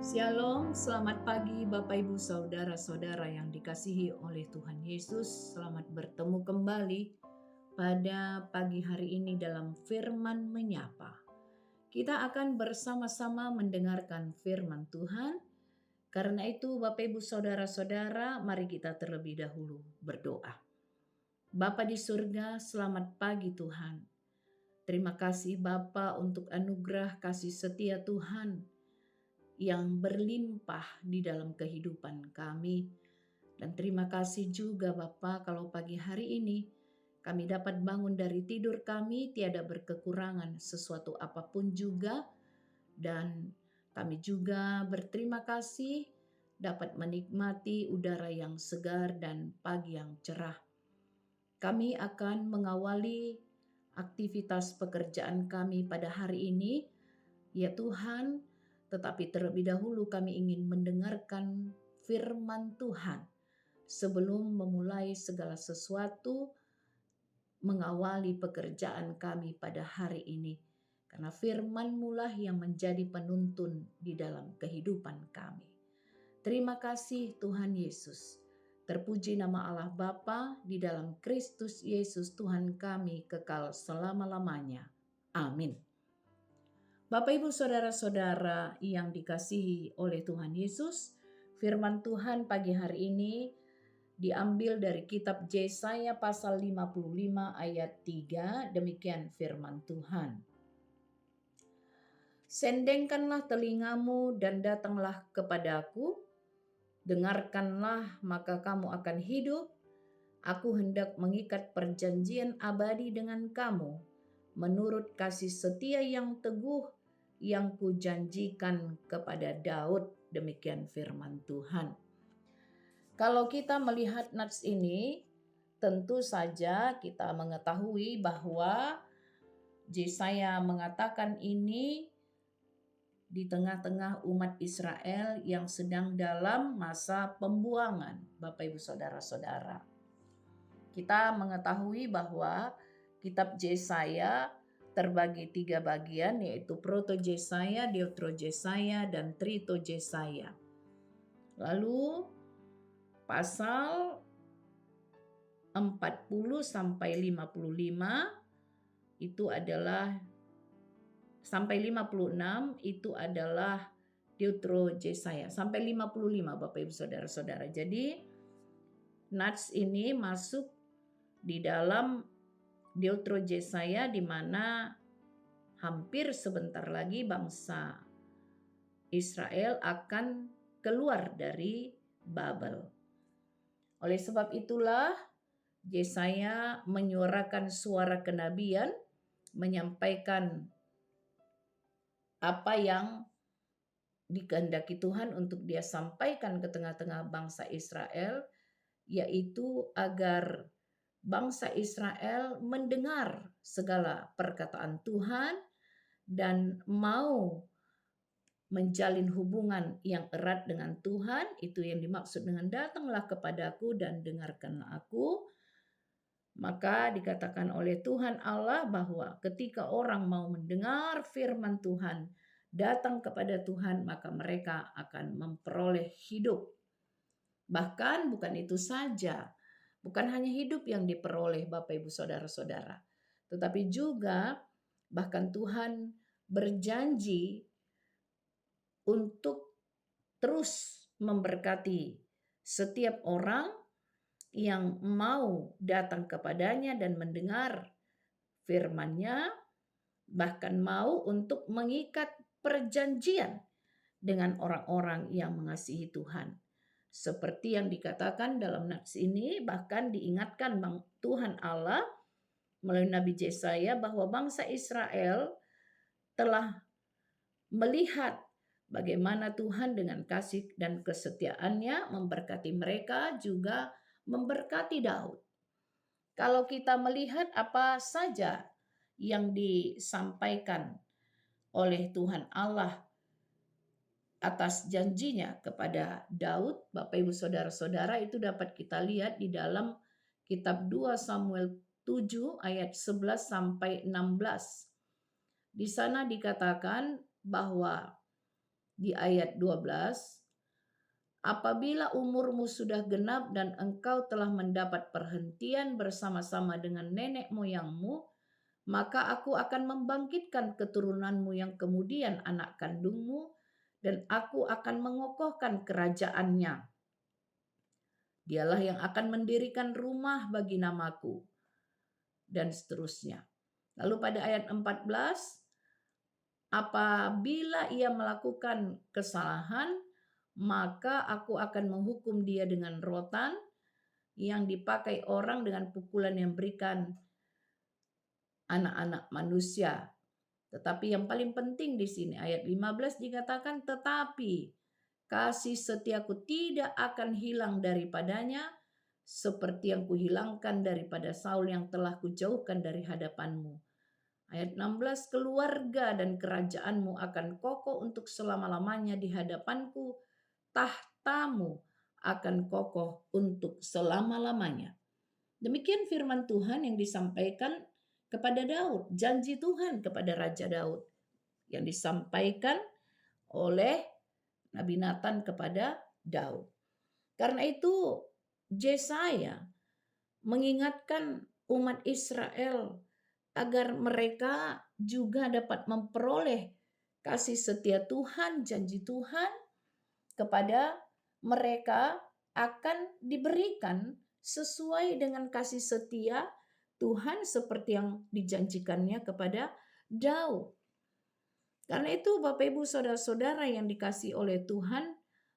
Shalom, selamat pagi Bapak Ibu Saudara-saudara yang dikasihi oleh Tuhan Yesus. Selamat bertemu kembali pada pagi hari ini dalam Firman Menyapa. Kita akan bersama-sama mendengarkan firman Tuhan. Karena itu Bapak Ibu Saudara-saudara, mari kita terlebih dahulu berdoa. Bapa di surga, selamat pagi Tuhan. Terima kasih Bapa untuk anugerah kasih setia Tuhan yang berlimpah di dalam kehidupan kami. Dan terima kasih juga Bapa kalau pagi hari ini kami dapat bangun dari tidur kami tiada berkekurangan sesuatu apapun juga. Dan kami juga berterima kasih dapat menikmati udara yang segar dan pagi yang cerah. Kami akan mengawali aktivitas pekerjaan kami pada hari ini. Ya Tuhan, tetapi terlebih dahulu kami ingin mendengarkan firman Tuhan sebelum memulai segala sesuatu mengawali pekerjaan kami pada hari ini. Karena firman-Mu lah yang menjadi penuntun di dalam kehidupan kami. Terima kasih Tuhan Yesus. Terpuji nama Allah Bapa di dalam Kristus Yesus Tuhan kami kekal selama-lamanya. Amin. Bapak Ibu Saudara-saudara yang dikasihi oleh Tuhan Yesus, firman Tuhan pagi hari ini diambil dari kitab Yesaya pasal 55 ayat 3, demikian firman Tuhan. Sendengkanlah telingamu dan datanglah kepadaku, dengarkanlah maka kamu akan hidup. Aku hendak mengikat perjanjian abadi dengan kamu, menurut kasih setia yang teguh yang kujanjikan kepada Daud, demikian firman Tuhan. Kalau kita melihat nats ini, tentu saja kita mengetahui bahwa Yesaya mengatakan ini di tengah-tengah umat Israel yang sedang dalam masa pembuangan, Bapak Ibu Saudara-saudara. Kita mengetahui bahwa kitab Yesaya terbagi 3 bagian, yaitu Proto Yesaya, Deutero Yesaya, dan Trito Yesaya. Lalu pasal 40 sampai 55 itu adalah sampai 56 itu adalah Deutero Yesaya, sampai 55 Bapak Ibu Saudara-saudara. Jadi nats ini masuk di dalam Deutero Yesaya, di mana hampir sebentar lagi bangsa Israel akan keluar dari Babel. Oleh sebab itulah Yesaya menyuarakan suara kenabian, menyampaikan apa yang dikehendaki Tuhan untuk dia sampaikan ke tengah-tengah bangsa Israel, yaitu agar bangsa Israel mendengar segala perkataan Tuhan dan mau menjalin hubungan yang erat dengan Tuhan. Itu yang dimaksud dengan datanglah kepadaku dan dengarkanlah aku. Maka dikatakan oleh Tuhan Allah bahwa ketika orang mau mendengar firman Tuhan, datang kepada Tuhan, maka mereka akan memperoleh hidup. Bahkan bukan itu saja. Bukan hanya hidup yang diperoleh Bapak Ibu Saudara-saudara, tetapi juga bahkan Tuhan berjanji untuk terus memberkati setiap orang yang mau datang kepadanya dan mendengar firman-Nya, bahkan mau untuk mengikat perjanjian dengan orang-orang yang mengasihi Tuhan. Seperti yang dikatakan dalam nats ini, bahkan diingatkan Tuhan Allah melalui Nabi Yesaya bahwa bangsa Israel telah melihat bagaimana Tuhan dengan kasih dan kesetiaannya memberkati mereka, juga memberkati Daud. Kalau kita melihat apa saja yang disampaikan oleh Tuhan Allah atas janjinya kepada Daud, Bapak Ibu Saudara-saudara, itu dapat kita lihat di dalam kitab 2 Samuel 7 ayat 11 sampai 16. Di sana dikatakan bahwa di ayat 12, apabila umurmu sudah genap dan engkau telah mendapat perhentian bersama-sama dengan nenek moyangmu, maka aku akan membangkitkan keturunanmu yang kemudian anak kandungmu, dan aku akan mengokohkan kerajaannya. Dialah yang akan mendirikan rumah bagi namaku, dan seterusnya. Lalu pada ayat 14, apabila ia melakukan kesalahan, maka aku akan menghukum dia dengan rotan yang dipakai orang dengan pukulan yang berikan anak-anak manusia. Tetapi yang paling penting di sini ayat 15 dikatakan, tetapi kasih setiaku tidak akan hilang daripadanya seperti yang kuhilangkan daripada Saul yang telah kujauhkan dari hadapanmu. Ayat 16, keluarga dan kerajaanmu akan kokoh untuk selama-lamanya di hadapanku, tahtamu akan kokoh untuk selama-lamanya. Demikian firman Tuhan yang disampaikan kepada Daud, janji Tuhan kepada Raja Daud yang disampaikan oleh Nabi Nathan kepada Daud. Karena itu Yesaya mengingatkan umat Israel agar mereka juga dapat memperoleh kasih setia Tuhan, janji Tuhan kepada mereka akan diberikan sesuai dengan kasih setia Tuhan seperti yang dijanjikannya kepada Daud. Karena itu Bapak Ibu Saudara-saudara yang dikasihi oleh Tuhan,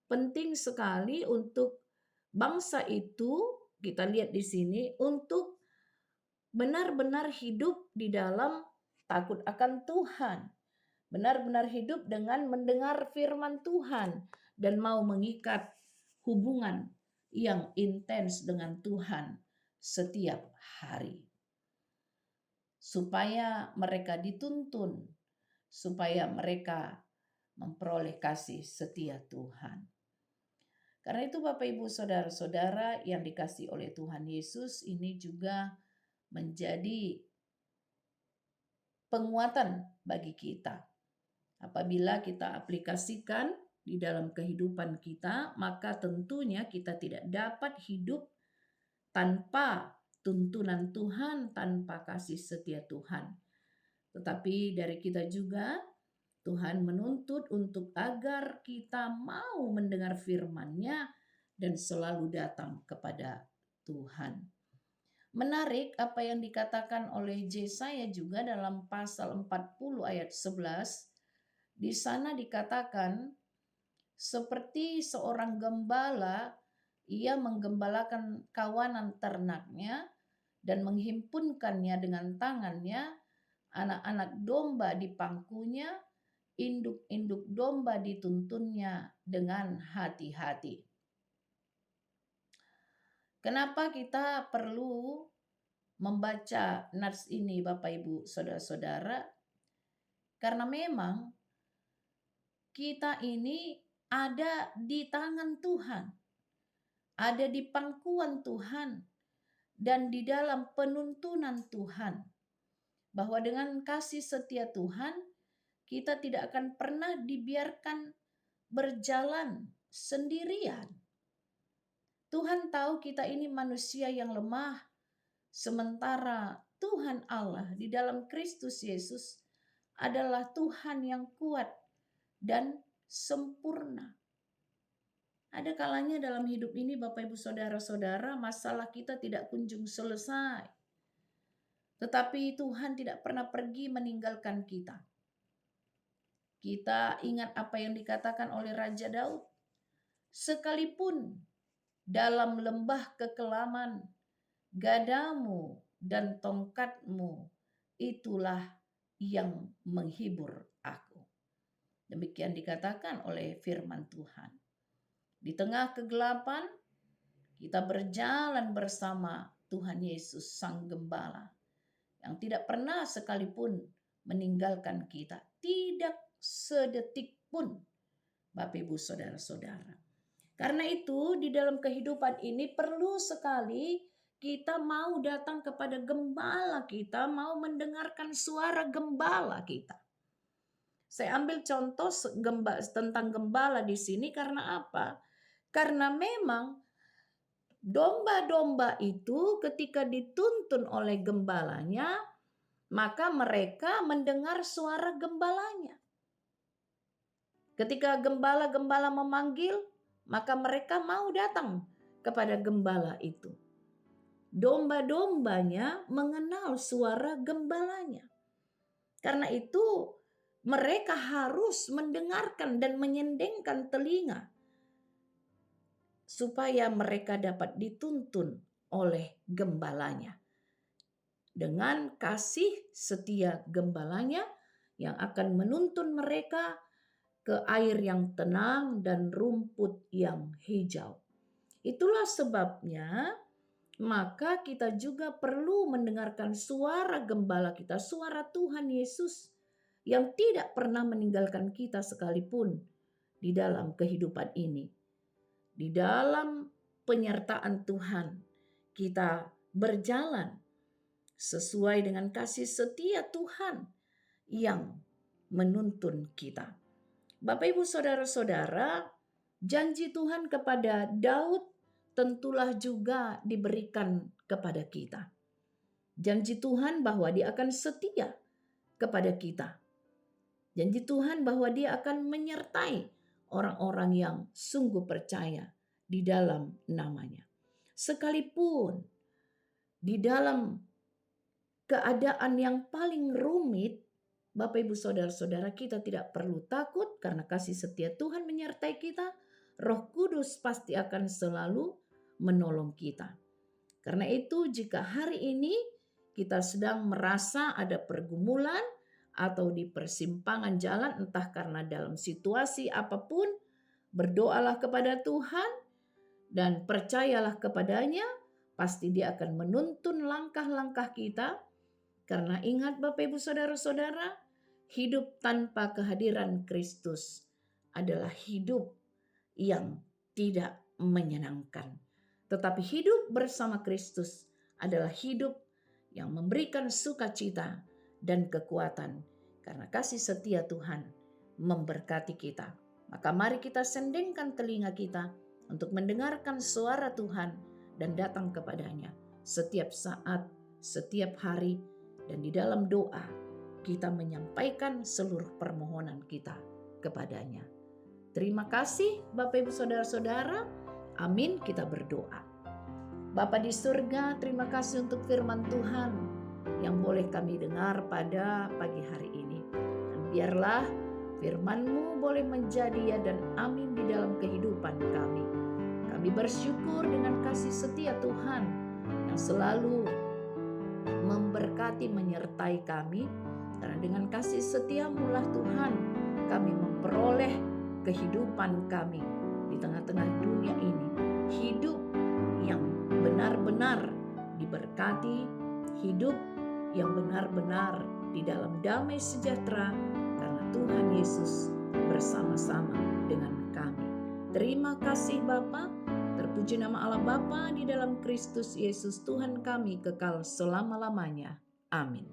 penting sekali untuk bangsa itu, kita lihat di sini, untuk benar-benar hidup di dalam takut akan Tuhan. Benar-benar hidup dengan mendengar firman Tuhan dan mau mengikat hubungan yang intens dengan Tuhan setiap hari. Supaya mereka dituntun, supaya mereka memperoleh kasih setia Tuhan. Karena itu Bapak Ibu Saudara-saudara yang dikasihi oleh Tuhan Yesus, ini juga menjadi penguatan bagi kita. Apabila kita aplikasikan di dalam kehidupan kita, maka tentunya kita tidak dapat hidup tanpa tuntunan Tuhan, tanpa kasih setia Tuhan. Tetapi dari kita juga, Tuhan menuntut untuk agar kita mau mendengar firman-Nya dan selalu datang kepada Tuhan. Menarik apa yang dikatakan oleh Yesaya juga dalam pasal 40 ayat 11. Di sana dikatakan, seperti seorang gembala, ia menggembalakan kawanan ternaknya dan menghimpunkannya dengan tangannya, anak-anak domba di pangkunya, induk-induk domba dituntunnya dengan hati-hati. Kenapa kita perlu membaca nats ini Bapak Ibu Saudara-saudara? Karena memang kita ini ada di tangan Tuhan, ada di pangkuan Tuhan, dan di dalam penuntunan Tuhan. Bahwa dengan kasih setia Tuhan, kita tidak akan pernah dibiarkan berjalan sendirian. Tuhan tahu kita ini manusia yang lemah, sementara Tuhan Allah di dalam Kristus Yesus adalah Tuhan yang kuat dan sempurna. Ada kalanya dalam hidup ini Bapak Ibu Saudara-saudara, masalah kita tidak kunjung selesai. Tetapi Tuhan tidak pernah pergi meninggalkan kita. Kita ingat apa yang dikatakan oleh Raja Daud. Sekalipun dalam lembah kekelaman, gadamu dan tongkatmu itulah yang menghibur aku. Demikian dikatakan oleh firman Tuhan. Di tengah kegelapan, kita berjalan bersama Tuhan Yesus Sang Gembala yang tidak pernah sekalipun meninggalkan kita. Tidak sedetik pun, Bapak Ibu Saudara-saudara. Karena itu di dalam kehidupan ini perlu sekali kita mau datang kepada gembala kita, mau mendengarkan suara gembala kita. Saya ambil contoh tentang gembala di sini karena apa? Karena memang domba-domba itu ketika dituntun oleh gembalanya, maka mereka mendengar suara gembalanya. Ketika gembala-gembala memanggil, maka mereka mau datang kepada gembala itu. Domba-dombanya mengenal suara gembalanya. Karena itu mereka harus mendengarkan dan menyendengkan telinga supaya mereka dapat dituntun oleh gembalanya. Dengan kasih setia gembalanya yang akan menuntun mereka ke air yang tenang dan rumput yang hijau. Itulah sebabnya maka kita juga perlu mendengarkan suara gembala kita, suara Tuhan Yesus yang tidak pernah meninggalkan kita sekalipun di dalam kehidupan ini. Di dalam penyertaan Tuhan, kita berjalan sesuai dengan kasih setia Tuhan yang menuntun kita. Bapak, Ibu, Saudara-saudara, janji Tuhan kepada Daud tentulah juga diberikan kepada kita. Janji Tuhan bahwa Dia akan setia kepada kita. Janji Tuhan bahwa Dia akan menyertai orang-orang yang sungguh percaya di dalam nama-Nya. Sekalipun di dalam keadaan yang paling rumit, Bapak, Ibu, Saudara-saudara, kita tidak perlu takut karena kasih setia Tuhan menyertai kita. Roh Kudus pasti akan selalu menolong kita. Karena itu jika hari ini kita sedang merasa ada pergumulan atau di persimpangan jalan, entah karena dalam situasi apapun, berdoalah kepada Tuhan dan percayalah kepadanya, pasti Dia akan menuntun langkah-langkah kita. Karena ingat Bapak, Ibu, Saudara-saudara, hidup tanpa kehadiran Kristus adalah hidup yang tidak menyenangkan. Tetapi hidup bersama Kristus adalah hidup yang memberikan sukacita dan kekuatan. Karena kasih setia Tuhan memberkati kita. Maka mari kita sendengkan telinga kita untuk mendengarkan suara Tuhan dan datang kepadanya setiap saat, setiap hari, dan di dalam doa kita menyampaikan seluruh permohonan kita kepadanya. Terima kasih Bapak, Ibu, Saudara-saudara. Amin, kita berdoa. Bapa di surga, terima kasih untuk firman Tuhan yang boleh kami dengar pada pagi hari ini. Dan biarlah firman-Mu boleh menjadi ya dan amin di dalam kehidupan kami. Kami bersyukur dengan kasih setia Tuhan yang selalu memberkati, menyertai kami. Karena dengan kasih setia-Mu lah Tuhan, kami memperoleh kehidupan kami di tengah-tengah dunia ini. Hidup yang benar-benar diberkati, hidup yang benar-benar di dalam damai sejahtera, karena Tuhan Yesus bersama-sama dengan kami. Terima kasih Bapa. Terpuji nama Allah Bapa di dalam Kristus Yesus Tuhan kami kekal selama-lamanya. Amin.